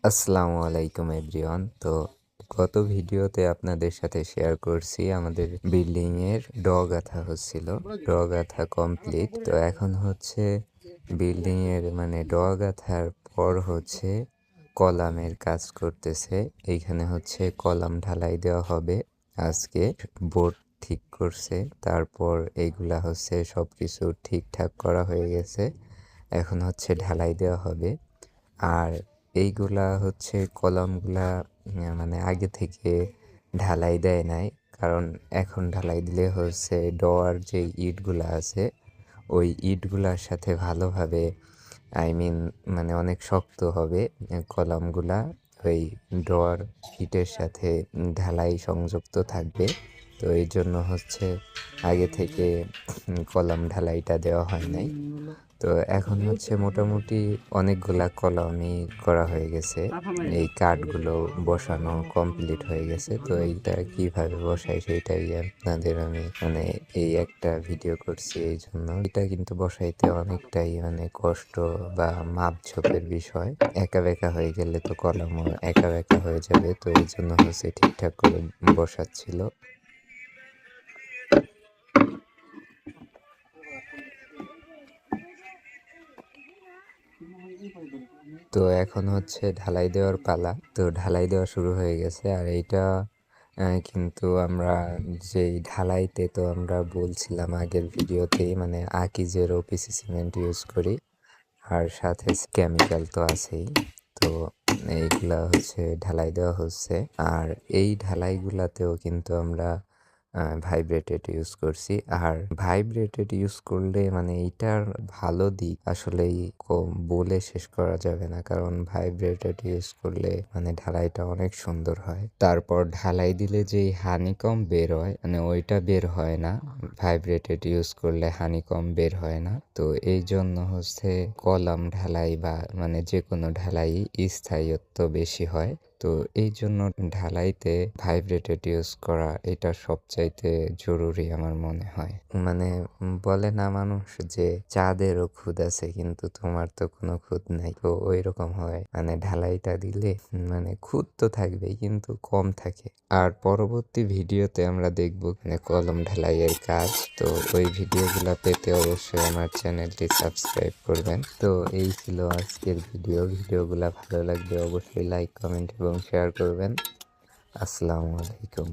আসসালামু আলাইকুম এভরিওয়ান। তো গত ভিডিওতে আপনাদের সাথে শেয়ার করছি আমাদের বিল্ডিং এর ড গাঁথা হচ্ছিল। ড গাঁথা কমপ্লিট। তো এখন হচ্ছে বিল্ডিং এর মানে ড গাঁথার পর হচ্ছে কলামের কাজ করতেছে। এইখানে হচ্ছে কলাম ঢালাই দেওয়া হবে আজকে। বোর্ড ঠিক করছে, তারপর এইগুলা হচ্ছে সবকিছু ঠিকঠাক করা হয়ে গেছে। এখন হচ্ছে ঢালাই দেওয়া হবে। আর এইগুলা হচ্ছে কলামগুলা মানে আগে থেকে ঢালাই দেয় নাই, কারণ এখন ঢালাই দিলে হচ্ছে ডোয়ার যে ইটগুলা আছে ওই ইটগুলার সাথে ভালোভাবে মানে অনেক শক্ত হবে কলামগুলা। ওই ডোয়ার ইটের সাথে ঢালাই সংযুক্ত থাকবে। তো এই জন্য হচ্ছে আগে থেকে কলাম ঢালাইটা দেওয়া হয় নাই। তো এখন হচ্ছে মোটামুটি অনেকগুলা কলামই করা হয়ে গেছে। এই কাঠগুলো বসানো কমপ্লিট হয়ে গেছে। তো এইটা কিভাবে বসাই সেটাই আপনাদের আমি মানে এই একটা ভিডিও করছি। এই জন্য এটা কিন্তু বসাইতে অনেকটাই মানে কষ্ট বা মাপঝোপের বিষয়। একা বেঁকা হয়ে গেলে তো কলমও একা বেঁকা হয়ে যাবে। তো এই জন্য হচ্ছে ঠিকঠাক করে বসাচ্ছিল। তো এখন হচ্ছে ঢালাই দেওয়ার পালা। তো ঢালাই দেওয়া শুরু হয়ে গেছে। আর এইটা কিন্তু আমরা যেই ঢালাইতে তো আমরা বলছিলাম আগের ভিডিওতেই, মানে আকিজের ওপিসি সিমেন্ট ইউজ করি, আর সাথে কেমিক্যাল তো আছেই। তো এইগুলা হচ্ছে ঢালাই দেওয়া হচ্ছে। আর এই ঢালাইগুলাতেও কিন্তু আমরা ভাইব্রেটেড ইউজ করছি। আর ভাইব্রেটেড ইউজ করলে মানে এইটার ভালো দিক আসলেই বলে শেষ করা যাবে না, কারণ ভাইব্রেটেড ইউজ করলে মানে ঢালাইটা অনেক সুন্দর হয়। তারপর ঢালাই দিলে যেই হানিকম বের হয় মানে ওইটা বের হয় না, ভাইব্রেটেড ইউজ করলে হানিকম বের হয় না। তো এই জন্য হচ্ছে কলাম ঢালাই বা মানে যে কোনো ঢালাই স্থায়িত্ব বেশি হয়। তো এই জন্য ঢালাইতে ভাইব্রেটেড ইউজ করা এটা সবচাইতে জরুরি আমার মনে হয়। মানে বলে না মানুষ যে চাঁদেরও খুদ আছে কিন্তু তোমার তো কোনো খুদ নাই, তো ওই রকম হয়। মানে ঢালাইটা দিলে মানে খুদ তো থাকবেই কিন্তু কম থাকে। আর পরবর্তী ভিডিওতে আমরা দেখব মানে কলম ঢালাইয়ের কাজ। তো ওই ভিডিওগুলো পেতে অবশ্যই আমার চ্যানেলটি সাবস্ক্রাইব করবেন। তো এই ছিল আজকের ভিডিওগুলো ভালো লাগলে অবশ্যই লাইক, কমেন্ট এবং শেয়ার করবেন। আসসালামু আলাইকুম।